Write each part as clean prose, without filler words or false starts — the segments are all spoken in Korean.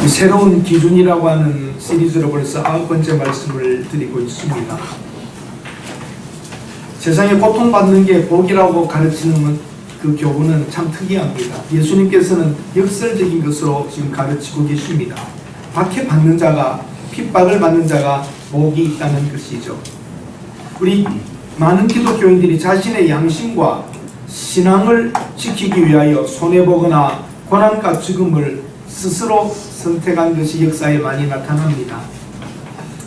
새로운 기준이라고 하는 시리즈로 벌써 9번째 말씀을 드리고 있습니다. 세상에 고통받는 게 복이라고 가르치는 그 교훈은 참 특이합니다. 예수님께서는 역설적인 것으로 지금 가르치고 계십니다. 박해받는 자가, 핍박을 받는 자가 복이 있다는 것이죠. 우리 많은 기독교인들이 자신의 양심과 신앙을 지키기 위하여 손해보거나 고난과 죽음을 스스로 선택한 것이 역사에 많이 나타납니다.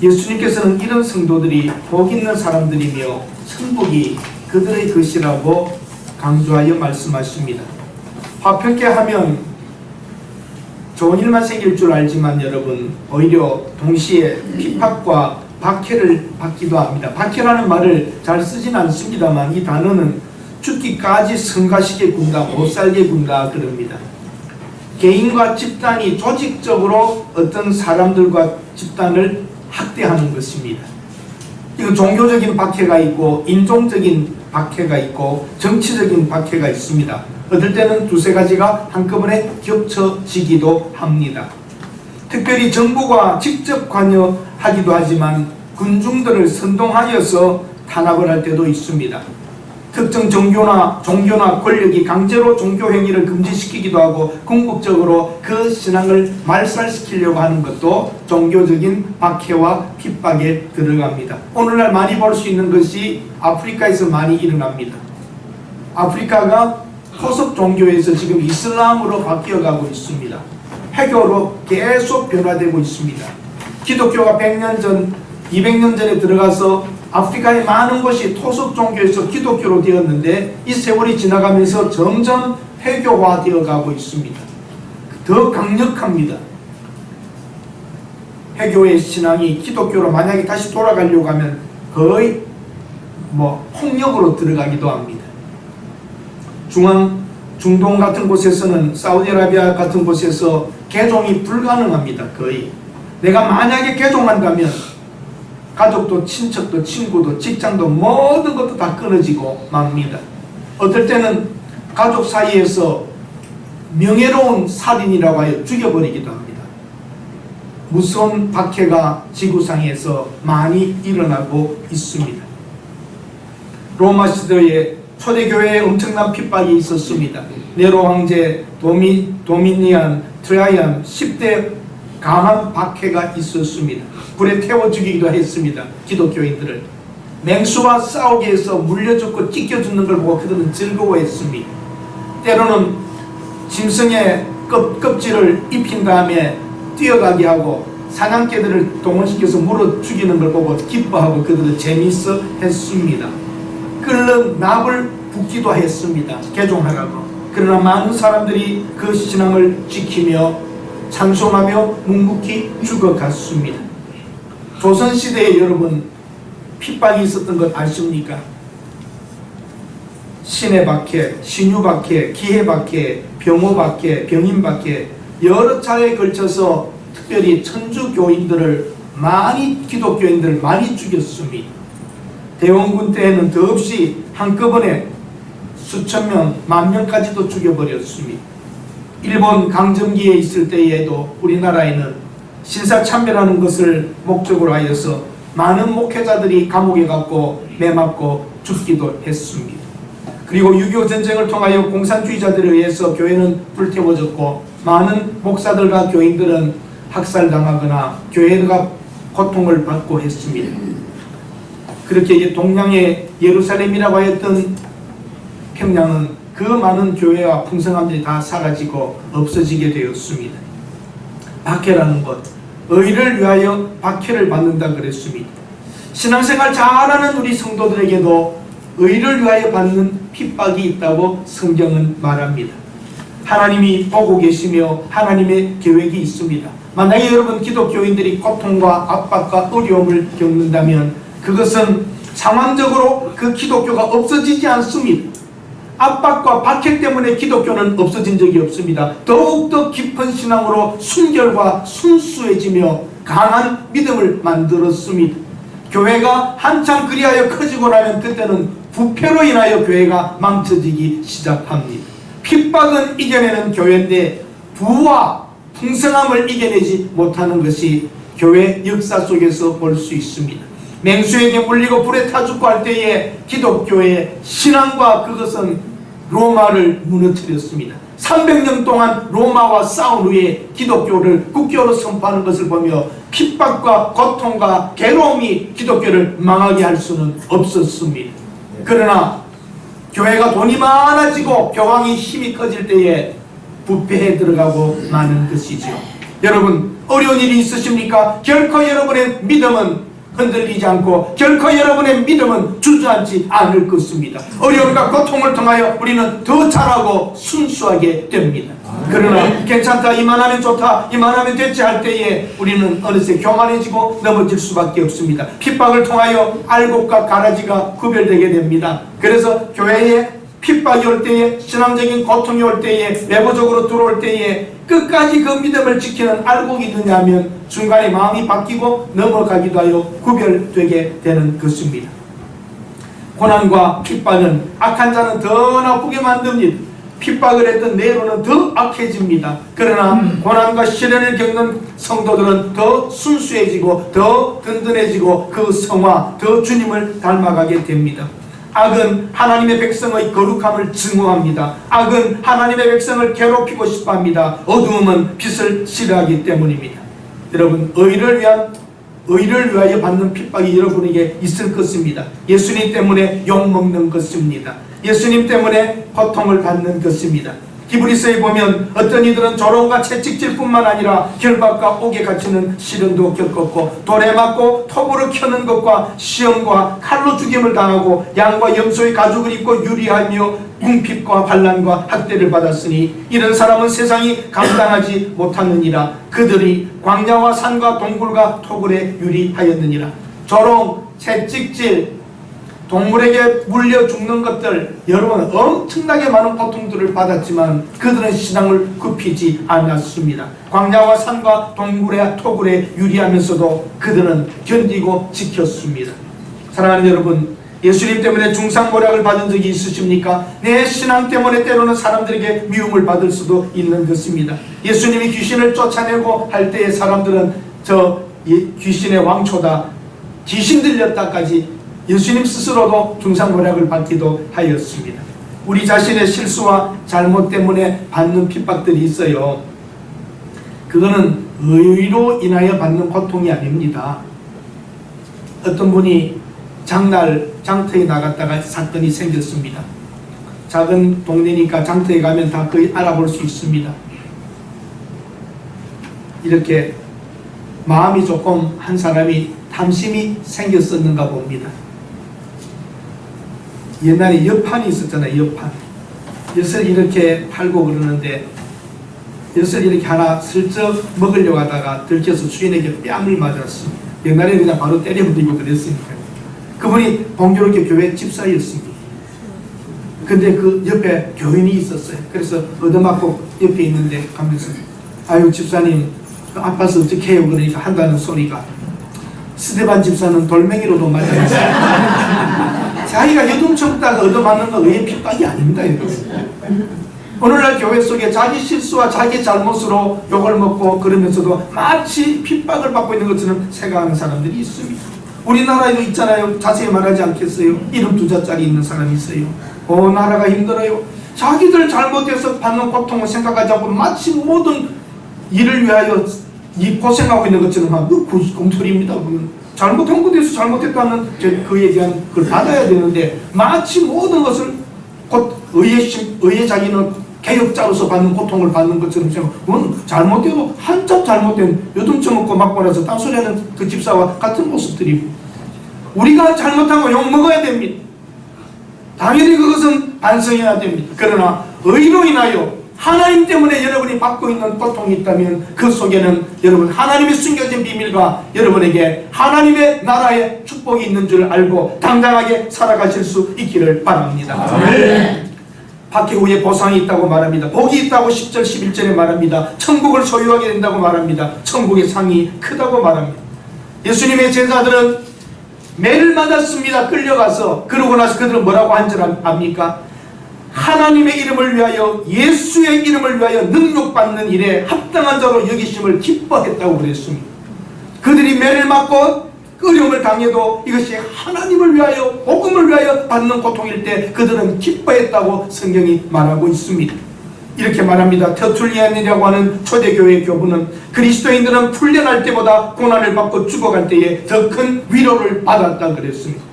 예수님께서는 이런 성도들이 복 있는 사람들이며 천국이 그들의 것이라고 강조하여 말씀하십니다. 화평케 하면 좋은 일만 생길 줄 알지만 여러분, 오히려 동시에 핍박과 박해를 받기도 합니다. 박해라는 말을 잘 쓰진 않습니다만 이 단어는 죽기까지 성가시게 군다, 못살게 군다 그럽니다. 개인과 집단이 조직적으로 어떤 사람들과 집단을 학대하는 것입니다. 이거 종교적인 박해가 있고 인종적인 박해가 있고 정치적인 박해가 있습니다. 어떨 때는 두세 가지가 한꺼번에 겹쳐지기도 합니다. 특별히 정부가 직접 관여하기도 하지만 군중들을 선동하여서 탄압을 할 때도 있습니다. 특정 종교나 권력이 강제로 종교 행위를 금지시키기도 하고 궁극적으로 그 신앙을 말살시키려고 하는 것도 종교적인 박해와 핍박에 들어갑니다. 오늘날 많이 볼 수 있는 것이 아프리카에서 많이 일어납니다. 아프리카가 토속 종교에서 지금 이슬람으로 바뀌어가고 있습니다. 해교로 계속 변화되고 있습니다. 기독교가 100년 전, 200년 전에 들어가서 아프리카의 많은 곳이 토속 종교에서 기독교로 되었는데 이 세월이 지나가면서 점점 회교화되어 가고 있습니다. 더 강력합니다. 회교의 신앙이 기독교로 만약에 다시 돌아가려고 하면 거의 폭력으로 들어가기도 합니다. 중동 같은 곳에서는 사우디아라비아 같은 곳에서 개종이 불가능합니다. 거의. 내가 만약에 개종한다면 가족도 친척도 친구도 직장도 모든 것도 다 끊어지고 맙니다. 어떨 때는 가족 사이에서 명예로운 살인이라고 하여 죽여버리기도 합니다. 무서운 박해가 지구상에서 많이 일어나고 있습니다. 로마 시대에 초대교회에 엄청난 핍박이 있었습니다. 네로 황제, 도미니안, 트라이안 10대 강한 박해가 있었습니다. 불에 태워 죽이기도 했습니다. 기독교인들을. 맹수와 싸우게 해서 물려 죽고 찢겨 죽는 걸 보고 그들은 즐거워했습니다. 때로는 짐승의 껍질을 입힌 다음에 뛰어가게 하고 사냥개들을 동원시켜서 물어 죽이는 걸 보고 기뻐하고 그들은 재미있어 했습니다. 끓는 납을 붓기도 했습니다. 개종하라고. 그러나 많은 사람들이 그 신앙을 지키며 찬송하며 묵묵히 죽어갔습니다. 조선시대에 여러분 핍박이 있었던 것 아십니까? 신의 박해, 신유 박해, 기해 박해, 병호 박해, 병인 박해 여러 차례에 걸쳐서 특별히 천주교인들을 기독교인들을 많이 죽였습니다. 대원군 때에는 더없이 한꺼번에 수천 명, 만 명까지도 죽여버렸습니다. 일본 강점기에 있을 때에도 우리나라에는 신사참배라는 것을 목적으로 하여서 많은 목회자들이 감옥에 갔고 매맞고 죽기도 했습니다. 그리고 6.25 전쟁을 통하여 공산주의자들에 의해서 교회는 불태워졌고 많은 목사들과 교인들은 학살당하거나 교회가 고통을 받고 했습니다. 그렇게 동양의 예루살렘이라고 하였던 평양은 그 많은 교회와 풍성함들이 다 사라지고 없어지게 되었습니다. 박해라는 것, 의를 위하여 박해를 받는다 그랬습니다. 신앙생활 잘하는 우리 성도들에게도 의를 위하여 받는 핍박이 있다고 성경은 말합니다. 하나님이 보고 계시며 하나님의 계획이 있습니다. 만약에 여러분 기독교인들이 고통과 압박과 어려움을 겪는다면 그것은 상황적으로 그 기독교가 없어지지 않습니다. 압박과 박해 때문에 기독교는 없어진 적이 없습니다. 더욱더 깊은 신앙으로 순결과 순수해지며 강한 믿음을 만들었습니다. 교회가 한참 그리하여 커지고 나면 그때는 부패로 인하여 교회가 망쳐지기 시작합니다. 핍박은 이겨내는 교회인데 부와 풍성함을 이겨내지 못하는 것이 교회 역사 속에서 볼 수 있습니다. 맹수에게 물리고 불에 타 죽고 할 때에 기독교의 신앙과 그것은 로마를 무너뜨렸습니다. 300년 동안 로마와 싸운 후에 기독교를 국교로 선포하는 것을 보며 핍박과 고통과 괴로움이 기독교를 망하게 할 수는 없었습니다. 그러나 교회가 돈이 많아지고 교황이 힘이 커질 때에 부패에 들어가고 마는 것이죠. 여러분, 어려운 일이 있으십니까? 결코 여러분의 믿음은 흔들리지 않고 결코 여러분의 믿음은 주저앉지 않을 것입니다. 어려움과 고통을 통하여 우리는 더 잘하고 순수하게 됩니다. 그러나 괜찮다, 이만하면 좋다, 이만하면 됐지 할 때에 우리는 어느새 교만해지고 넘어질 수밖에 없습니다. 핍박을 통하여 알곡과 가라지가 구별되게 됩니다. 그래서 교회에 핍박이 올 때에, 신앙적인 고통이 올 때에, 외부적으로 들어올 때에 끝까지 그 믿음을 지키는 알곡이 되냐면 중간에 마음이 바뀌고 넘어가기도 하여 구별되게 되는 것입니다. 고난과 핍박은 악한 자는 더 나쁘게 만듭니다. 핍박을 했던 내로는 더 악해집니다. 그러나 고난과 시련을 겪는 성도들은 더 순수해지고 더 든든해지고 그 성화, 더 주님을 닮아가게 됩니다. 악은 하나님의 백성의 거룩함을 증오합니다. 악은 하나님의 백성을 괴롭히고 싶어합니다. 어두움은 빛을 싫어하기 때문입니다. 여러분, 의를 위하여 받는 핍박이 여러분에게 있을 것입니다. 예수님 때문에 욕먹는 것입니다. 예수님 때문에 고통을 받는 것입니다. 히브리서에 보면 어떤 이들은 조롱과 채찍질뿐만 아니라 결박과 옥에 갇히는 시련도 겪었고 돌에 맞고 톱으로 켜는 것과 시험과 칼로 죽임을 당하고 양과 염소의 가죽을 입고 유리하며 궁핍과 반란과 학대를 받았으니 이런 사람은 세상이 감당하지 못하느니라. 그들이 광야와 산과 동굴과 토굴에 유리하였느니라. 조롱, 채찍질, 동물에게 물려 죽는 것들, 여러분 엄청나게 많은 고통들을 받았지만 그들은 신앙을 굽히지 않았습니다. 광야와 산과 동굴의 토굴에 유리하면서도 그들은 견디고 지켰습니다. 사랑하는 여러분, 예수님 때문에 중상모략을 받은 적이 있으십니까? 내 신앙 때문에 때로는 사람들에게 미움을 받을 수도 있는 것입니다. 예수님이 귀신을 쫓아내고 할 때에 사람들은 저 귀신의 왕초다, 귀신 들렸다까지 예수님 스스로도 중상모략을 받기도 하였습니다. 우리 자신의 실수와 잘못 때문에 받는 핍박들이 있어요. 그거는 의로 인하여 받는 고통이 아닙니다. 어떤 분이 장터에 나갔다가 사건이 생겼습니다. 작은 동네니까 장터에 가면 다 거의 알아볼 수 있습니다. 이렇게 마음이 조금 한 사람이 탐심이 생겼었는가 봅니다. 옛날에 엿판이 있었잖아요. 엿판. 엿을 이렇게 팔고 그러는데 엿을 이렇게 하나 슬쩍 먹으려고 하다가 들켜서 주인에게 뺨을 맞았어. 옛날에 그냥 바로 때려부리고 그랬으니까. 그분이 공교롭게 교회 집사였습니다. 근데 그 옆에 교인이 있었어요. 그래서 얻어맞고 옆에 있는데 가면서 아유 집사님 아파서 어떻게 해요? 그러니까 한다는 소리가 스데반 집사는 돌멩이로도 맞았어요. 자기가 여둠쳤다가 얻어맞는 건 의의 핍박이 아닙니다. 오늘날 교회 속에 자기 실수와 자기 잘못으로 욕을 먹고 그러면서도 마치 핍박을 받고 있는 것처럼 생각하는 사람들이 있습니다. 우리나라에도 있잖아요. 자세히 말하지 않겠어요. 이름 2자짜리 있는 사람이 있어요. 나라가 힘들어요. 자기들 잘못해서 받는 고통을 생각하지 않고 마치 모든 일을 위하여 고생하고 있는 것처럼 공소리입니다. 잘못한 것에 대해서 잘못했다는 그에 대한 그걸 받아야 되는데 마치 모든 것을 곧 의의 자기는 개혁자로서 받는 고통을 받는 것처럼 생각하고 잘못돼도 한참 잘못된 요즘 처먹고 맞고 나서 딴소리하는 그 집사와 같은 모습들이고 우리가 잘못한 거 욕 먹어야 됩니다. 당연히 그것은 반성해야 됩니다. 그러나 의로 인하여 하나님 때문에 여러분이 받고 있는 고통이 있다면 그 속에는 여러분 하나님의 숨겨진 비밀과 여러분에게 하나님의 나라의 축복이 있는 줄 알고 당당하게 살아가실 수 있기를 바랍니다. 아멘. 박해 후에 보상이 있다고 말합니다. 복이 있다고 10절 11절에 말합니다. 천국을 소유하게 된다고 말합니다. 천국의 상이 크다고 말합니다. 예수님의 제자들은 매를 맞았습니다. 끌려가서. 그러고 나서 그들은 뭐라고 한 줄 압니까? 하나님의 이름을 위하여, 예수의 이름을 위하여 능력받는 일에 합당한 자로 여기심을 기뻐했다고 그랬습니다. 그들이 매를 맞고 어려움을 당해도 이것이 하나님을 위하여, 복음을 위하여 받는 고통일 때 그들은 기뻐했다고 성경이 말하고 있습니다. 이렇게 말합니다. 터툴리안이라고 하는 초대교회 교부는 그리스도인들은 풀려날 때보다 고난을 받고 죽어갈 때에 더 큰 위로를 받았다 그랬습니다.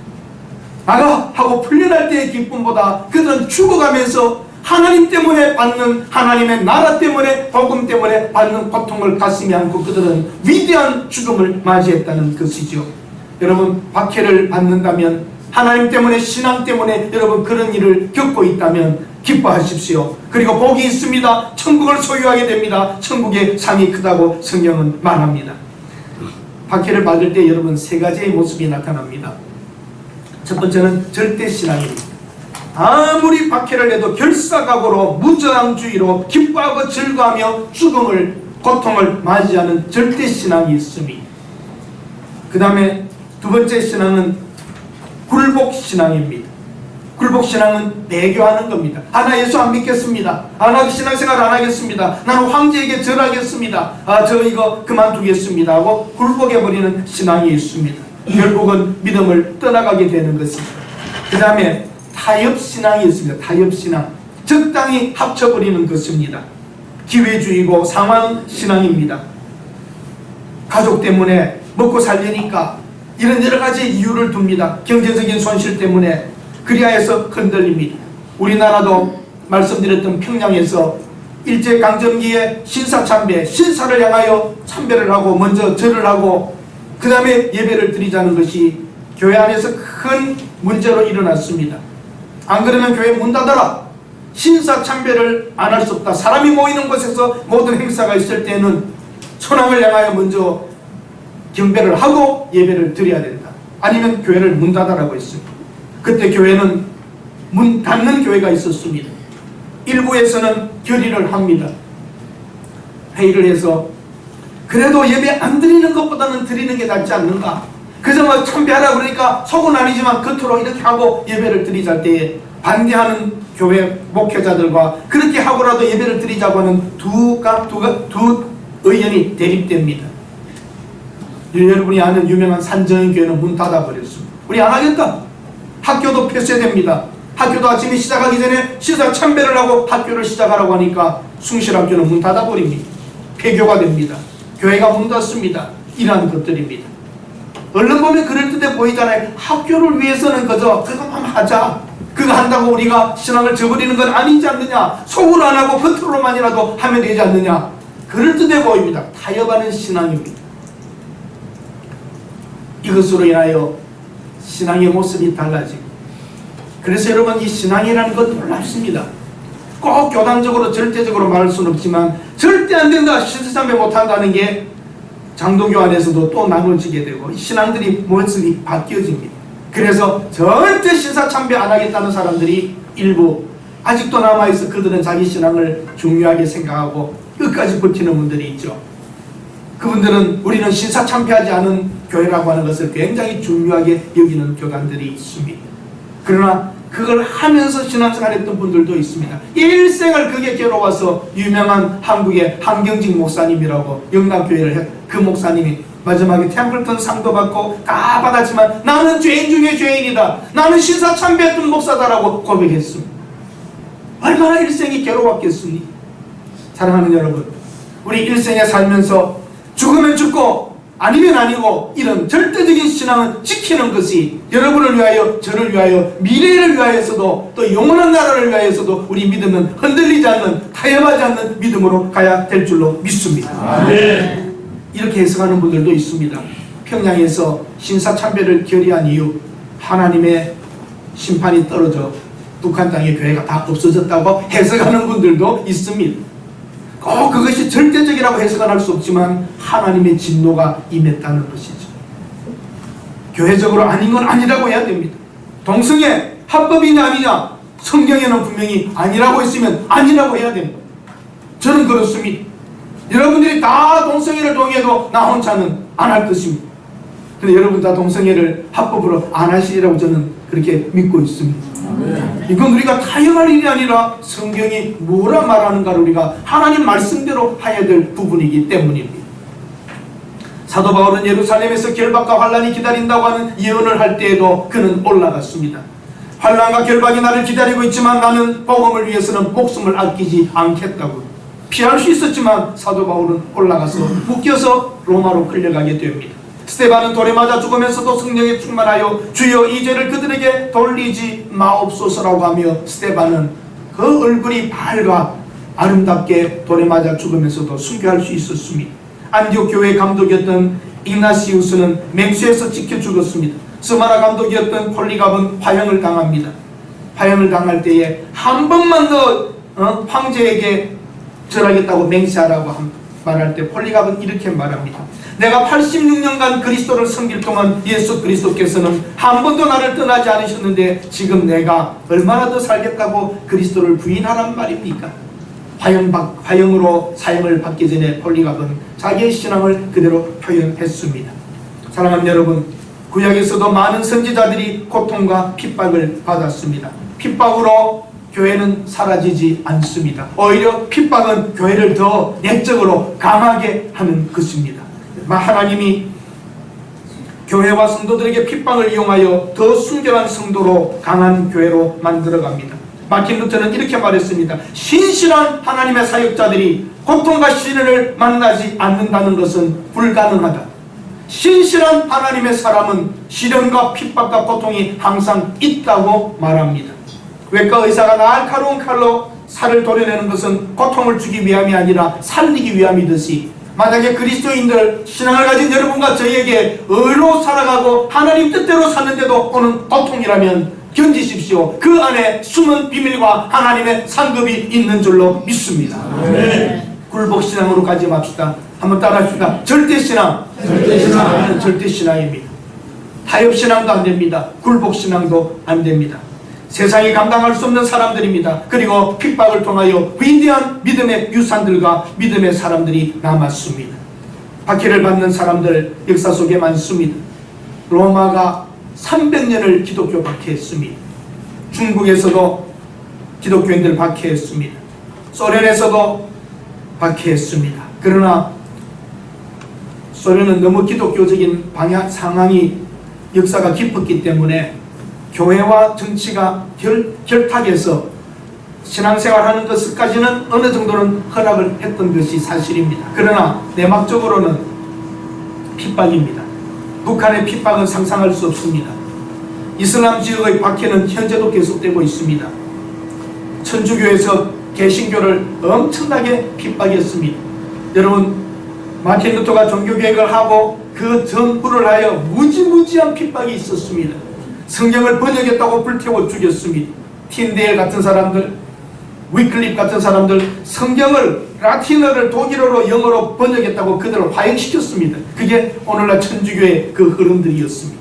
나가 하고 풀려날 때의 기쁨보다 그들은 죽어가면서 하나님 때문에 받는, 하나님의 나라 때문에, 복음 때문에 받는 고통을 가슴에 안고 그들은 위대한 죽음을 맞이했다는 것이죠. 여러분, 박해를 받는다면, 하나님 때문에, 신앙 때문에 여러분 그런 일을 겪고 있다면 기뻐하십시오. 그리고 복이 있습니다. 천국을 소유하게 됩니다. 천국의 상이 크다고 성경은 말합니다. 박해를 받을 때 여러분 세 가지의 모습이 나타납니다. 첫 번째는 절대신앙입니다. 아무리 박해를 내도 결사각오로 무저항주의로 기뻐하고 즐거워하며 죽음을, 고통을 맞이하는 절대신앙이 있습니다. 그 다음에 두 번째 신앙은 굴복신앙입니다. 굴복신앙은 배교하는 겁니다. 나 예수 안 믿겠습니다. 나 신앙생활 안 하겠습니다. 나는 황제에게 절하겠습니다. 저 이거 그만두겠습니다 하고 굴복해버리는 신앙이 있습니다. 결국은 믿음을 떠나가게 되는 것입니다. 그 다음에 타협신앙이 있습니다. 타협신앙, 적당히 합쳐버리는 것입니다. 기회주의고 상황신앙입니다. 가족 때문에 먹고 살려니까 이런 여러가지 이유를 둡니다. 경제적인 손실 때문에 그리하여서 흔들립니다. 우리나라도 말씀드렸던 평양에서 일제강점기에 신사참배, 신사를 향하여 참배를 하고 먼저 절을 하고 그 다음에 예배를 드리자는 것이 교회 안에서 큰 문제로 일어났습니다. 안 그러면 교회 문 닫아라. 신사참배를 안 할 수 없다. 사람이 모이는 곳에서 모든 행사가 있을 때는 천황을 향하여 먼저 경배를 하고 예배를 드려야 된다. 아니면 교회를 문 닫아라고 했습니다. 그때 교회는 문 닫는 교회가 있었습니다. 일부에서는 결의를 합니다. 회의를 해서 그래도 예배 안 드리는 것보다는 드리는 게 낫지 않는가. 그래서 뭐 참배하라 그러니까 속은 아니지만 겉으로 이렇게 하고 예배를 드리자 때에 반대하는 교회 목회자들과 그렇게 하고라도 예배를 드리자고 하는 두 의견이 대립됩니다. 여러분이 아는 유명한 산정교회는 문 닫아버렸습니다. 우리 안 하겠다. 학교도 폐쇄됩니다. 학교도 아침에 시작하기 전에 시사 참배를 하고 학교를 시작하라고 하니까 숭실학교는 문 닫아버립니다. 폐교가 됩니다. 교회가 문 닫습니다. 이러한 것들입니다. 얼른 보면 그럴듯해 보이잖아요. 학교를 위해서는 그저 그것만 하자. 그거 한다고 우리가 신앙을 저버리는 건 아니지 않느냐. 속으로 안 하고 겉으로만이라도 하면 되지 않느냐. 그럴듯해 보입니다. 타협하는 신앙입니다. 이것으로 인하여 신앙의 모습이 달라지고, 그래서 여러분 이 신앙이라는 건 놀랍습니다. 꼭 교단적으로 절대적으로 말할 수는 없지만 절대 안 된다, 신사참배 못한다는 게 장도교 안에서도 또 나눠지게 되고 신앙들이 모습이 바뀌어집니다. 그래서 절대 신사참배 안 하겠다는 사람들이 일부 아직도 남아있어. 그들은 자기 신앙을 중요하게 생각하고 끝까지 버티는 분들이 있죠. 그분들은 우리는 신사참배하지 않은 교회라고 하는 것을 굉장히 중요하게 여기는 교단들이 있습니다. 그러나 그걸 하면서 신앙생활했던 분들도 있습니다. 일생을 그게 괴로워서 유명한 한국의 한경직 목사님이라고 영남교회를 했, 그 목사님이 마지막에 템플턴 상도 받고 다 받았지만 나는 죄인 중에 죄인이다. 나는 신사참배했던 목사다라고 고백했습니다. 얼마나 일생이 괴로웠겠습니까? 사랑하는 여러분, 우리 일생에 살면서 죽으면 죽고 아니면 아니고 이런 절대적인 신앙을 지키는 것이 여러분을 위하여, 저를 위하여, 미래를 위하여서도 또 영원한 나라를 위하여서도 우리 믿음은 흔들리지 않는, 타협하지 않는 믿음으로 가야 될 줄로 믿습니다. 네. 이렇게 해석하는 분들도 있습니다. 평양에서 신사참배를 결의한 이유, 하나님의 심판이 떨어져 북한 땅의 교회가 다 없어졌다고 해석하는 분들도 있습니다. 꼭 그것이 절대적이라고 해석은 할 수 없지만 하나님의 진노가 임했다는 것이죠. 교회적으로 아닌 건 아니라고 해야 됩니다. 동성애 합법이냐 아니냐, 성경에는 분명히 아니라고 했으면 아니라고 해야 됩니다. 저는 그렇습니다. 여러분들이 다 동성애를 동의해도 나 혼자는 안 할 것입니다. 근데 여러분 다 동성애를 합법으로 안 하시리라고 저는 그렇게 믿고 있습니다. 이건 우리가 타협할 일이 아니라 성경이 뭐라 말하는가를 우리가 하나님 말씀대로 해야 될 부분이기 때문입니다. 사도 바울은 예루살렘에서 결박과 환란이 기다린다고 하는 예언을 할 때에도 그는 올라갔습니다. 환란과 결박이 나를 기다리고 있지만 나는 복음을 위해서는 목숨을 아끼지 않겠다고 피할 수 있었지만 사도 바울은 올라가서 묶여서 로마로 끌려가게 됩니다. 스데반은 돌에 맞아 죽으면서도 성령에 충만하여 주여 이 죄를 그들에게 돌리지 마옵소서라고 하며 스데반은 그 얼굴이 밝아 아름답게 돌에 맞아 죽으면서도 순교할 수 있었습니다. 안디옥 교회 감독이었던 ig나시우스는 맹수에서 찍혀 죽었습니다. 스마나 감독이었던 폴리갑은 화형을 당합니다. 화형을 당할 때에 한 번만 더 황제에게 절하겠다고 맹세하라고 말할 때 폴리갑은 이렇게 말합니다. 내가 86년간 그리스도를 섬길 동안 예수 그리스도께서는 한 번도 나를 떠나지 않으셨는데 지금 내가 얼마나 더 살겠다고 그리스도를 부인하란 말입니까? 화형으로 사형을 받기 전에 폴리갑은 자기의 신앙을 그대로 표현했습니다. 사랑하는 여러분, 구약에서도 많은 선지자들이 고통과 핍박을 받았습니다. 핍박으로 교회는 사라지지 않습니다. 오히려 핍박은 교회를 더 내적으로 강하게 하는 것입니다. 하나님이 교회와 성도들에게 핍박을 이용하여 더 순결한 성도로 강한 교회로 만들어갑니다. 마틴 루터는 이렇게 말했습니다. 신실한 하나님의 사역자들이 고통과 시련을 만나지 않는다는 것은 불가능하다. 신실한 하나님의 사람은 시련과 핍박과 고통이 항상 있다고 말합니다. 외과 의사가 날카로운 칼로 살을 도려내는 것은 고통을 주기 위함이 아니라 살리기 위함이듯이 만약에 그리스도인들 신앙을 가진 여러분과 저에게 의로 살아가고 하나님 뜻대로 사는데도 오는 고통이라면 견디십시오. 그 안에 숨은 비밀과 하나님의 상급이 있는 줄로 믿습니다. 굴복신앙으로 가지 맙시다. 한번 따라합시다. 절대신앙. 절대신앙입니다. 타협신앙도 안됩니다. 굴복신앙도 안됩니다. 세상이 감당할 수 없는 사람들입니다. 그리고 핍박을 통하여 위대한 믿음의 유산들과 믿음의 사람들이 남았습니다. 박해를 받는 사람들 역사 속에 많습니다. 로마가 300년을 기독교 박해했습니다. 중국에서도 기독교인들 박해했습니다. 소련에서도 박해했습니다. 그러나 소련은 너무 기독교적인 상황이 역사가 깊었기 때문에 교회와 정치가 결탁해서 신앙생활하는 것까지는 어느 정도는 허락을 했던 것이 사실입니다. 그러나 내막적으로는 핍박입니다. 북한의 핍박은 상상할 수 없습니다. 이슬람 지역의 박해는 현재도 계속되고 있습니다. 천주교에서 개신교를 엄청나게 핍박했습니다. 여러분, 마틴 루터가 종교개혁을 하고 그 전후를 하여 무지무지한 핍박이 있었습니다. 성경을 번역했다고 불태워 죽였습니다. 틴데일 같은 사람들, 위클립 같은 사람들 성경을 라틴어를 독일어로 영어로 번역했다고 그대로 화형시켰습니다. 그게 오늘날 천주교의 그 흐름들이었습니다.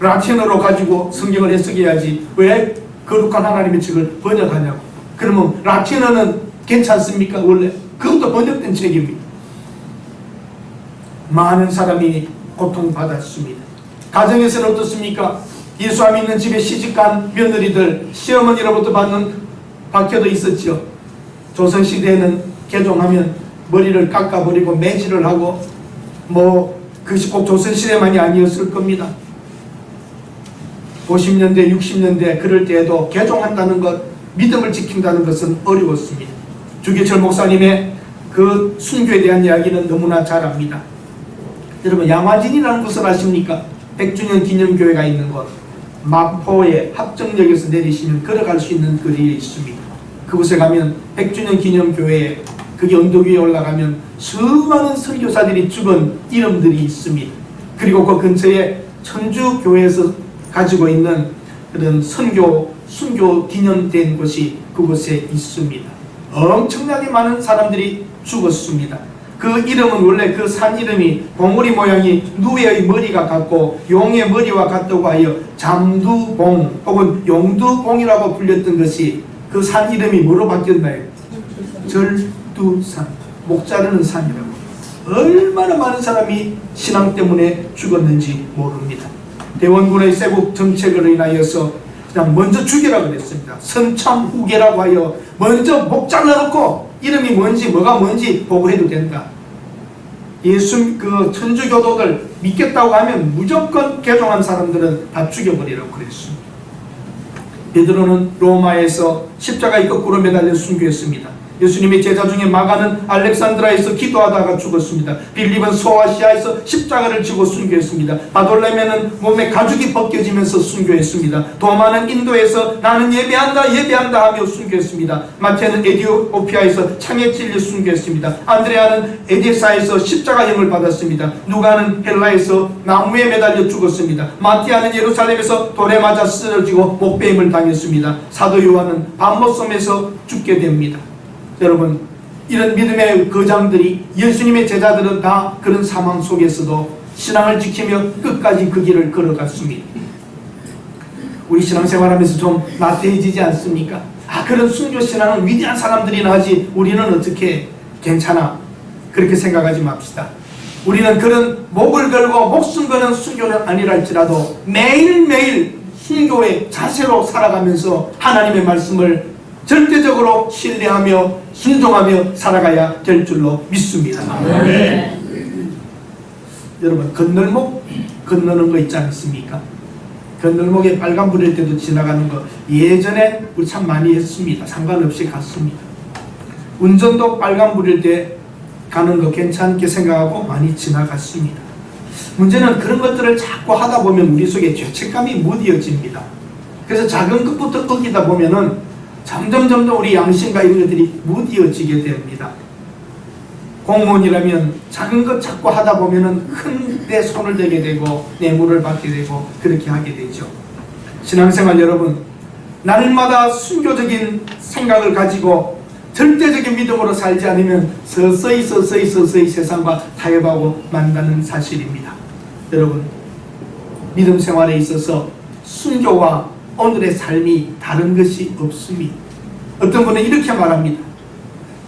라틴어로 가지고 성경을 해석해야지 왜 거룩한 하나님의 책을 번역하냐고. 그러면 라틴어는 괜찮습니까? 원래 그것도 번역된 책입니다. 많은 사람이 고통받았습니다. 가정에서는 어떻습니까? 예수 안 믿는 집에 시집간 며느리들 시어머니로부터 받는 박해도 있었죠. 조선시대에는 개종하면 머리를 깎아버리고 매질을 하고 그것이 꼭 조선시대만이 아니었을 겁니다. 50년대 60년대 그럴 때에도 개종한다는 것, 믿음을 지킨다는 것은 어려웠습니다. 주기철 목사님의 그 순교에 대한 이야기는 너무나 잘 압니다. 여러분, 양화진이라는 곳을 아십니까? 100주년 기념교회가 있는 곳, 마포의 합정역에서 내리시면 걸어갈 수 있는 거리에 있습니다. 그곳에 가면 100주년 기념교회에 그게 언덕 위에 올라가면 수많은 선교사들이 죽은 이름들이 있습니다. 그리고 그 근처에 천주교회에서 가지고 있는 그런 순교 기념된 곳이 그곳에 있습니다. 엄청나게 많은 사람들이 죽었습니다. 그 이름은 원래 그 산 이름이 봉우리 모양이 누의 머리가 같고 용의 머리와 같다고 하여 잠두봉 혹은 용두봉이라고 불렸던 것이 그 산 이름이 뭐로 바뀌었나요? 절두산, 목 자르는 산이라고. 얼마나 많은 사람이 신앙 때문에 죽었는지 모릅니다. 대원군의 세국 정책으로 인하여서 그냥 먼저 죽이라 그랬습니다. 선참후계라고 하여 먼저 목 잘라놓고 이름이 뭔지 뭐가 뭔지 보고해도 된다. 예수 그 천주교도들 믿겠다고 하면 무조건 개종한 사람들은 다 죽여버리라고 그랬습니다. 베드로는 로마에서 십자가에 거꾸로 매달려 순교했습니다. 예수님의 제자 중에 마가는 알렉산드라에서 기도하다가 죽었습니다. 빌립은 소아시아에서 십자가를 지고 순교했습니다. 바돌레메는 몸에 가죽이 벗겨지면서 순교했습니다. 도마는 인도에서 나는 예배한다 하며 순교했습니다. 마태는 에티오피아에서 창에 찔려 순교했습니다. 안드레아는 에데사에서 십자가형을 받았습니다. 누가는 헬라에서 나무에 매달려 죽었습니다. 마티아는 예루살렘에서 돌에 맞아 쓰러지고 목배임을 당했습니다. 사도 요한은 밤모섬에서 죽게 됩니다. 여러분, 이런 믿음의 거장들이, 예수님의 제자들은 다 그런 상황 속에서도 신앙을 지키며 끝까지 그 길을 걸어갔습니다. 우리 신앙생활하면서 좀 나태해지지 않습니까? 그런 순교 신앙은 위대한 사람들이나 하지 우리는 어떻게 괜찮아? 그렇게 생각하지 맙시다. 우리는 그런 목을 걸고 목숨 거는 순교는 아니랄지라도 매일매일 순교의 자세로 살아가면서 하나님의 말씀을 절대적으로 신뢰하며 순종하며 살아가야 될 줄로 믿습니다. 네. 여러분, 건널목 건너는 거 있지 않습니까? 건널목에 빨간 불일 때도 지나가는 거 예전에 우리 참 많이 했습니다. 상관없이 갔습니다. 운전도 빨간 불일 때 가는 거 괜찮게 생각하고 많이 지나갔습니다. 문제는 그런 것들을 자꾸 하다 보면 우리 속에 죄책감이 무뎌집니다. 그래서 작은 것부터 어기다 보면은 점점 우리 양심과 이런 것들이 무뎌지게 됩니다. 공무원이라면 작은 것 자꾸 하다 보면은 큰 데 손을 대게 되고 뇌물을 받게 되고 그렇게 하게 되죠. 신앙생활 여러분, 날마다 순교적인 생각을 가지고 절대적인 믿음으로 살지 않으면 서서히 세상과 타협하고 만다는 사실입니다. 여러분, 믿음 생활에 있어서 순교와 오늘의 삶이 다른 것이 없습니다. 어떤 분은 이렇게 말합니다.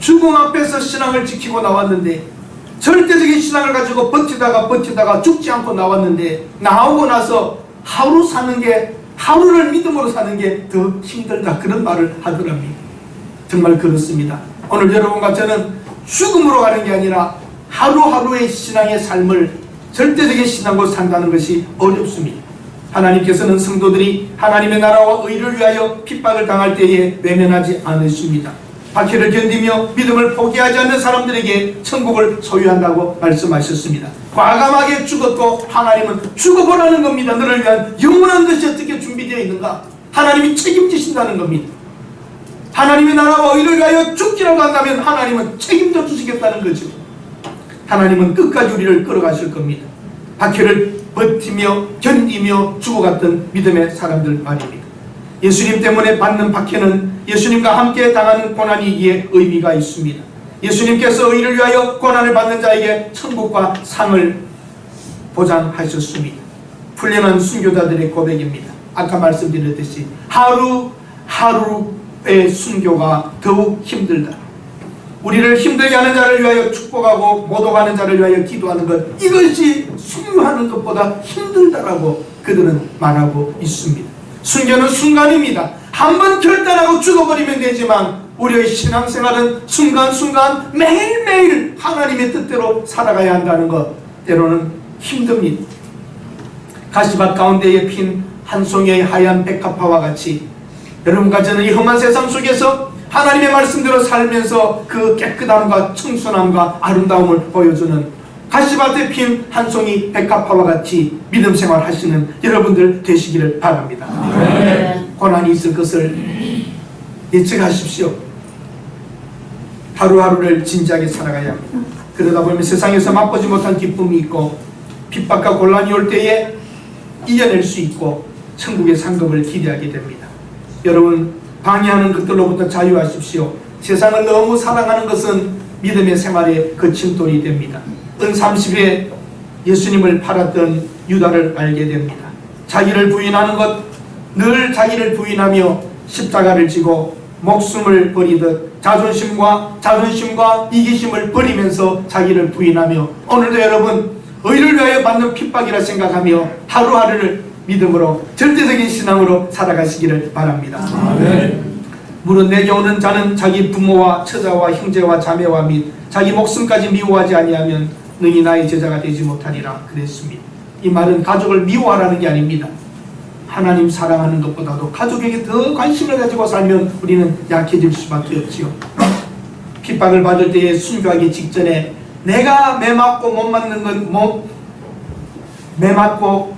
죽음 앞에서 신앙을 지키고 나왔는데, 절대적인 신앙을 가지고 버티다가 죽지 않고 나왔는데, 나오고 나서 하루를 믿음으로 사는 게 더 힘들다, 그런 말을 하더랍니다. 정말 그렇습니다. 오늘 여러분과 저는 죽음으로 가는 게 아니라 하루하루의 신앙의 삶을 절대적인 신앙으로 산다는 것이 어렵습니다. 하나님께서는 성도들이 하나님의 나라와 의를 위하여 핍박을 당할 때에 외면하지 않으십니다. 박해를 견디며 믿음을 포기하지 않는 사람들에게 천국을 소유한다고 말씀하셨습니다. 과감하게 죽었고 하나님은 죽어보라는 겁니다. 너를 위한 영원한 것이 어떻게 준비되어 있는가? 하나님이 책임지신다는 겁니다. 하나님의 나라와 의를 위하여 죽기라도 한다면 하나님은 책임져 주시겠다는 거죠. 하나님은 끝까지 우리를 끌어가실 겁니다. 박해를 버티며 견디며 죽어갔던 믿음의 사람들 말입니다. 예수님 때문에 받는 박해는 예수님과 함께 당하는 고난이기에 의미가 있습니다. 예수님께서 의를 위하여 고난을 받는 자에게 천국과 상을 보장하셨습니다. 훈련한 순교자들의 고백입니다. 아까 말씀드렸듯이 하루하루의 순교가 더욱 힘들다. 우리를 힘들게 하는 자를 위하여 축복하고 모독하는 자를 위하여 기도하는 것, 이것이 순교하는 것보다 힘들다라고 그들은 말하고 있습니다. 순교는 순간입니다. 한번 결단하고 죽어버리면 되지만 우리의 신앙생활은 순간순간 매일매일 하나님의 뜻대로 살아가야 한다는 것, 때로는 힘듭니다. 가시밭 가운데에 핀 한 송이의 하얀 백합화와 같이 여러분과 저는 이 험한 세상 속에서 하나님의 말씀대로 살면서 그 깨끗함과 청순함과 아름다움을 보여주는 가시밭에 핀 한 송이 백합화와 같이 믿음 생활 하시는 여러분들 되시기를 바랍니다. 네. 고난이 있을 것을 예측하십시오. 하루하루를 진지하게 살아가야 합니다. 그러다 보면 세상에서 맛보지 못한 기쁨이 있고 핍박과 곤란이 올 때에 이겨낼 수 있고 천국의 상급을 기대하게 됩니다. 여러분, 방해하는 것들로부터 자유하십시오. 세상을 너무 사랑하는 것은 믿음의 생활에 거친 돌이 됩니다. 은 30에 예수님을 팔았던 유다를 알게 됩니다. 자기를 부인하는 것, 늘 자기를 부인하며 십자가를 지고 목숨을 버리듯 자존심과 이기심을 버리면서 자기를 부인하며 오늘도 여러분 의를 위하여 받는 핍박이라 생각하며 하루하루를 믿음으로 절대적인 신앙으로 살아가시기를 바랍니다. 아멘. 물은 내게 오는 자는 자기 부모와 처자와 형제와 자매와 및 자기 목숨까지 미워하지 아니하면 능히 나의 제자가 되지 못하리라 그랬습니다. 이 말은 가족을 미워하라는 게 아닙니다. 하나님 사랑하는 것보다도 가족에게 더 관심을 가지고 살면 우리는 약해질 수밖에 없지요. 핍박을 받을 때에 순교하기 직전에 내가 매 맞고 못 맞는 건 매 맞고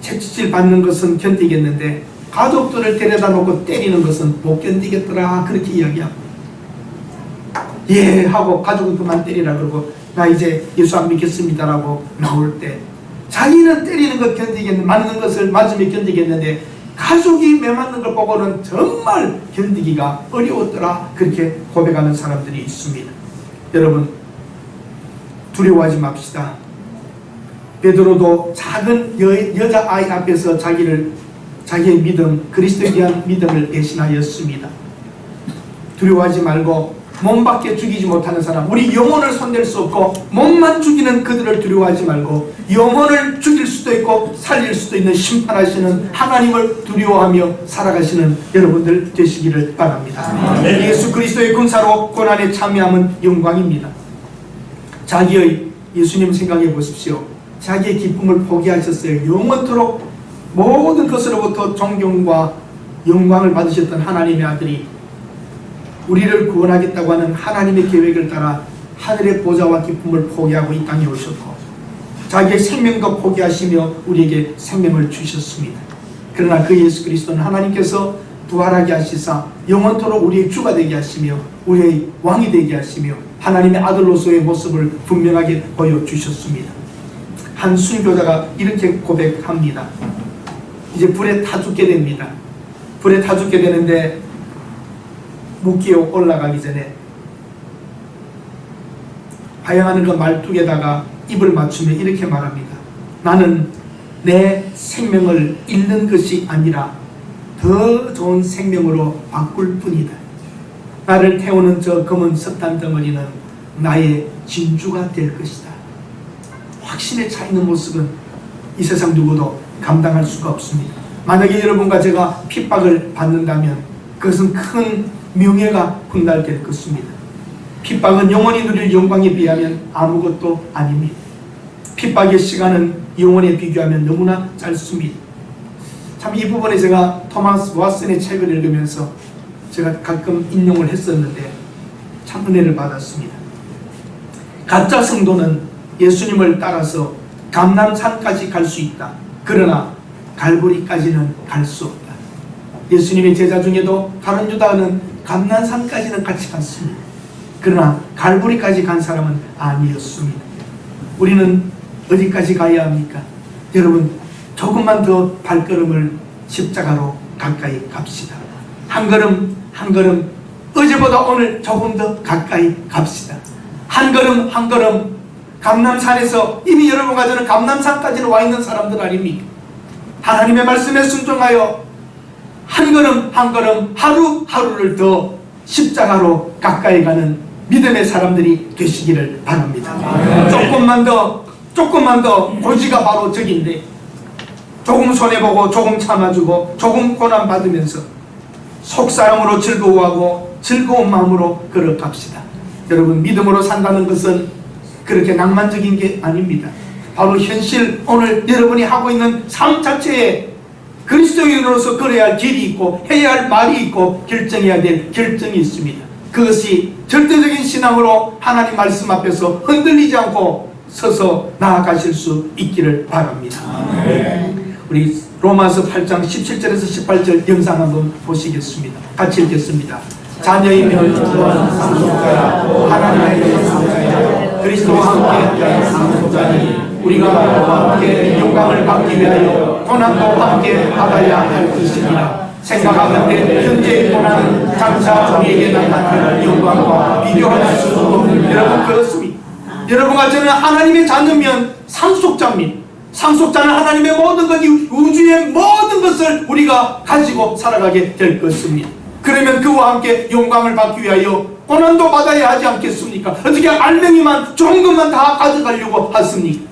채찍질 받는 것은 견디겠는데 가족들을 데려다 놓고 때리는 것은 못 견디겠더라 그렇게 이야기합니다. 예 하고 가족은 그만 때리라 그러고 나 이제 예수 안 믿겠습니다라고 나올 때 자기는 때리는 것 견디겠는데 맞는 것을 맞으면 견디겠는데 가족이 매 맞는 걸 보고는 정말 견디기가 어려웠더라 그렇게 고백하는 사람들이 있습니다. 여러분 두려워하지 맙시다. 베드로도 작은 여자아이 앞에서 자기의 믿음, 그리스도에 대한 믿음을 배신하였습니다. 두려워하지 말고 몸밖에 죽이지 못하는 사람, 우리 영혼을 손댈 수 없고 몸만 죽이는 그들을 두려워하지 말고 영혼을 죽일 수도 있고 살릴 수도 있는 심판하시는 하나님을 두려워하며 살아가시는 여러분들 되시기를 바랍니다. 예수 그리스도의 군사로 고난에 참여함은 영광입니다. 예수님 생각해 보십시오. 자기의 기쁨을 포기하셨어요. 영원토록 모든 것으로부터 존경과 영광을 받으셨던 하나님의 아들이 우리를 구원하겠다고 하는 하나님의 계획을 따라 하늘의 보좌와 기쁨을 포기하고 이 땅에 오셨고 자기의 생명도 포기하시며 우리에게 생명을 주셨습니다. 그러나 그 예수 그리스도는 하나님께서 부활하게 하시사 영원토록 우리의 주가 되게 하시며 우리의 왕이 되게 하시며 하나님의 아들로서의 모습을 분명하게 보여주셨습니다. 한 순교자가 이렇게 고백합니다. 이제 불에 타 죽게 됩니다. 불에 타 죽게 되는데 묵기에 올라가기 전에 하양하는 그 말뚝에다가 입을 맞추며 이렇게 말합니다. 나는 내 생명을 잃는 것이 아니라 더 좋은 생명으로 바꿀 뿐이다. 나를 태우는 저 검은 석탄 덩어리는 나의 진주가 될 것이다. 확신에 차 있는 모습은 이 세상 누구도 감당할 수가 없습니다. 만약에 여러분과 제가 핍박을 받는다면 그것은 큰 명예가 훗날될 것입니다. 핍박은 영원히 누릴 영광에 비하면 아무것도 아닙니다. 핍박의 시간은 영원에 비교하면 너무나 짧습니다. 참 이 부분에 제가 토마스 왓슨의 책을 읽으면서 제가 가끔 인용을 했었는데 참 은혜를 받았습니다. 가짜 성도는 예수님을 따라서 감람산까지 갈 수 있다. 그러나 갈보리까지는 갈 수 없다. 예수님의 제자 중에도 가룟 유다는 감람산까지는 같이 갔습니다. 그러나 갈보리까지 간 사람은 아니었습니다. 우리는 어디까지 가야 합니까? 여러분 조금만 더 발걸음을 십자가로 가까이 갑시다. 한 걸음 한 걸음 어제보다 오늘 조금 더 가까이 갑시다. 한 걸음 한 걸음 감람산에서 이미 여러분과 저는 감람산까지는 와 있는 사람들 아닙니까? 하나님의 말씀에 순종하여 한 걸음 한 걸음 하루하루를 더 십자가로 가까이 가는 믿음의 사람들이 되시기를 바랍니다. 조금만 더 고지가 바로 저기인데 조금 손해보고 조금 참아주고 조금 고난받으면서 속사람으로 즐거워하고 즐거운 마음으로 걸어갑시다. 여러분 믿음으로 산다는 것은 그렇게 낭만적인 게 아닙니다. 바로 현실 오늘 여러분이 하고 있는 삶 자체에 그리스도인으로서 걸어야 할 길이 있고 해야 할 말이 있고 결정해야 될 결정이 있습니다. 그것이 절대적인 신앙으로 하나님 말씀 앞에서 흔들리지 않고 서서 나아가실 수 있기를 바랍니다. 우리 로마서 8장 17절에서 18절 영상 한번 보시겠습니다. 같이 읽겠습니다. 자녀이면 상속자야 하나님의 상속자야 그리스도와 함께 상속자니 우리가 그와 함께 영광을 받기 위하여 고난도 함께 받아야 할 것입니다. 생각하건대 현재의 고난은 장차 우리에게 나타날 영광과 비교할 수 없는 여러분 그렇습니다. 여러분과 저는 하나님의 자녀면 상속자입니다. 상속자는 하나님의 모든 것, 우주의 모든 것을 우리가 가지고 살아가게 될 것입니다. 그러면 그와 함께 영광을 받기 위하여 고난도 받아야 하지 않겠습니까? 어떻게 알맹이만 좋은 것만 다 가져가려고 하십니까?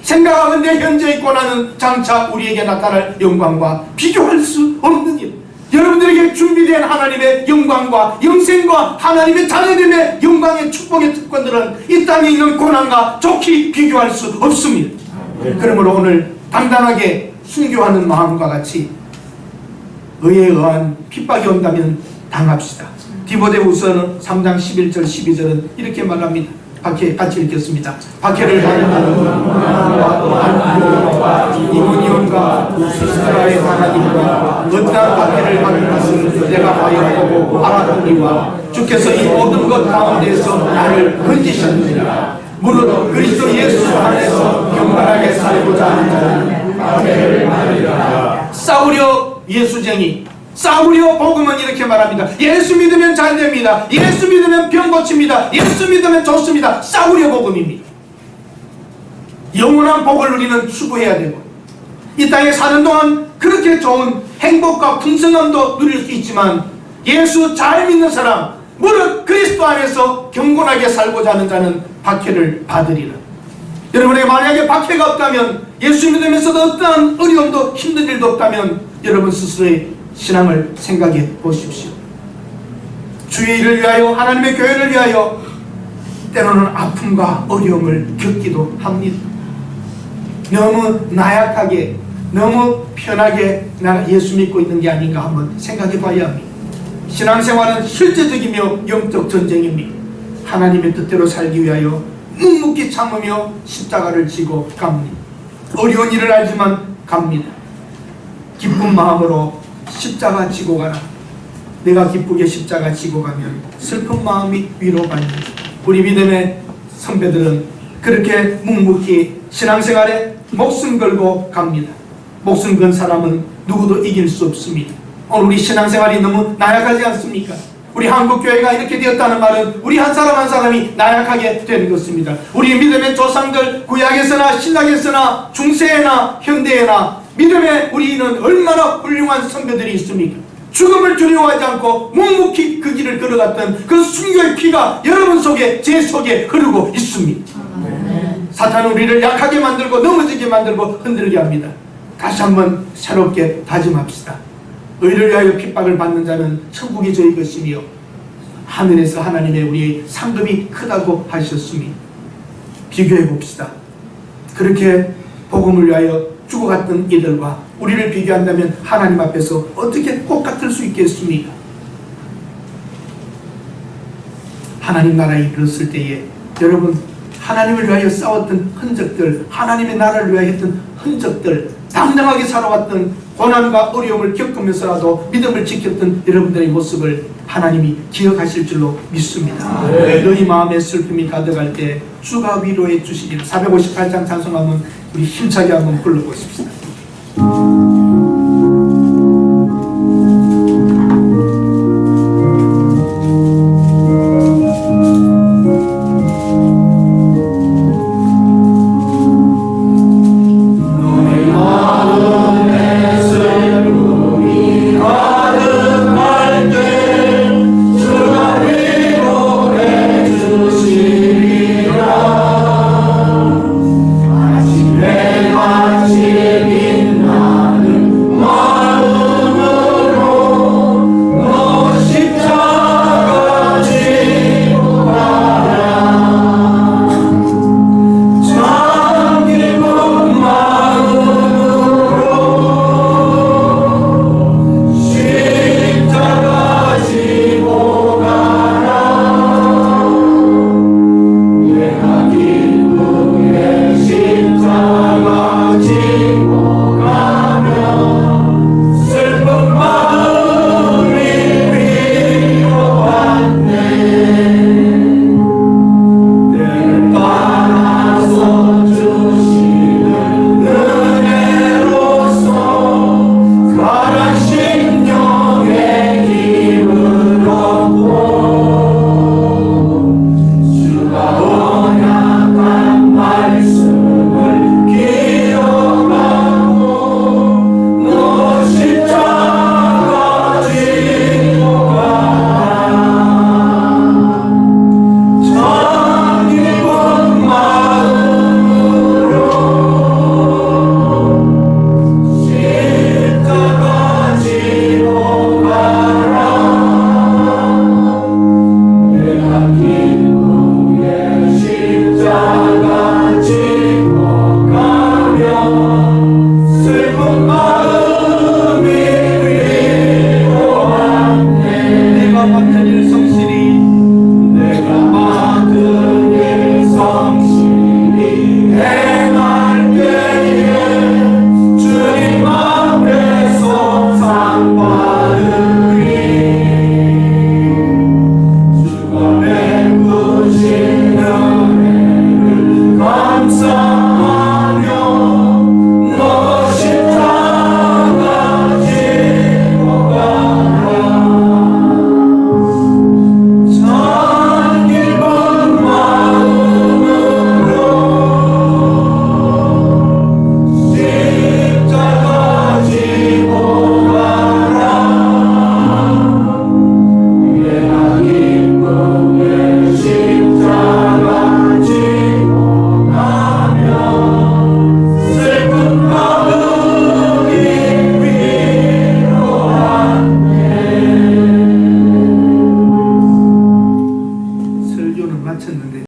생각하건대 현재의 고난은 장차 우리에게 나타날 영광과 비교할 수 없는 일. 여러분들에게 준비된 하나님의 영광과 영생과 하나님의 자녀됨의 영광의 축복의 특권들은 이 땅에 있는 고난과 좋게 비교할 수 없습니다. 그러므로 오늘 당당하게 순교하는 마음과 같이 의에 의한 핍박이 온다면 당합시다. 디모데후서 3장 11절 12절은 이렇게 말합니다. 박해 같이 읽겠습니다. 박해를 받는 이문이온과 시스라의 하나님과 어떠한 박해를 받는 것을 내가 하여 보고 알았더니와 주께서 이 모든 것 가운데서 나를 건지셨느니라. 무릇 그리스도 예수 안에서 경건하게 살고자 하는 자는 박해를 받으리라. 싸우려 예수쟁이, 싸우려 복음은 이렇게 말합니다. 예수 믿으면 잘 됩니다. 예수 믿으면 병 고칩니다. 예수 믿으면 좋습니다. 싸우려 복음입니다. 영원한 복을 우리는 추구해야 되고, 이 땅에 사는 동안 그렇게 좋은 행복과 풍성함도 누릴 수 있지만 예수 잘 믿는 사람, 무릇 그리스도 안에서 경건하게 살고자 하는 자는 박해를 받으리라. 여러분에게 만약에 박해가 없다면, 예수 믿으면서도 어떠한 어려움도 힘든 일도 없다면 여러분 스스로의 신앙을 생각해 보십시오. 주의 일을 위하여, 하나님의 교회를 위하여 때로는 아픔과 어려움을 겪기도 합니다. 너무 나약하게, 너무 편하게 나 예수 믿고 있는 게 아닌가 한번 생각해 봐야 합니다. 신앙생활은 실제적이며 영적 전쟁입니다. 하나님의 뜻대로 살기 위하여 묵묵히 참으며 십자가를 지고 갑니다. 어려운 일을 알지만 갑니다. 기쁜 마음으로 십자가 지고 가라. 내가 기쁘게 십자가 지고 가면 슬픈 마음이 위로받는다. 우리 믿음의 선배들은 그렇게 묵묵히 신앙생활에 목숨 걸고 갑니다. 목숨 건 사람은 누구도 이길 수 없습니다. 오늘 우리 신앙생활이 너무 나약하지 않습니까? 우리 한국교회가 이렇게 되었다는 말은 우리 한 사람 한 사람이 나약하게 되는 것입니다. 우리 믿음의 조상들, 구약에서나 신약에서나 중세에나 현대에나 믿음에 우리는 얼마나 훌륭한 선배들이 있습니까? 죽음을 두려워하지 않고 묵묵히 그 길을 걸어갔던 그 순교의 피가 여러분 속에, 제 속에 흐르고 있습니다. 사탄은 우리를 약하게 만들고 넘어지게 만들고 흔들게 합니다. 다시 한번 새롭게 다짐합시다. 의를 위하여 핍박을 받는 자는 천국이 저희 것이며 하늘에서 하나님의 우리의 상급이 크다고 하셨습니다. 비교해 봅시다. 그렇게 복음을 위하여 죽어갔던 이들과 우리를 비교한다면 하나님 앞에서 어떻게 똑같을 수 있겠습니까? 하나님 나라에 이르렀을 때에 여러분, 하나님을 위하여 싸웠던 흔적들, 하나님의 나라를 위하여 했던 흔적들, 당당하게 살아왔던 고난과 어려움을 겪으면서라도 믿음을 지켰던 여러분들의 모습을 하나님이 기억하실 줄로 믿습니다. 너희 마음에 슬픔이 가득할 때 주가 위로해 주시리라. 458장 찬송하면 우리 힘차게 한번 불러보십시다.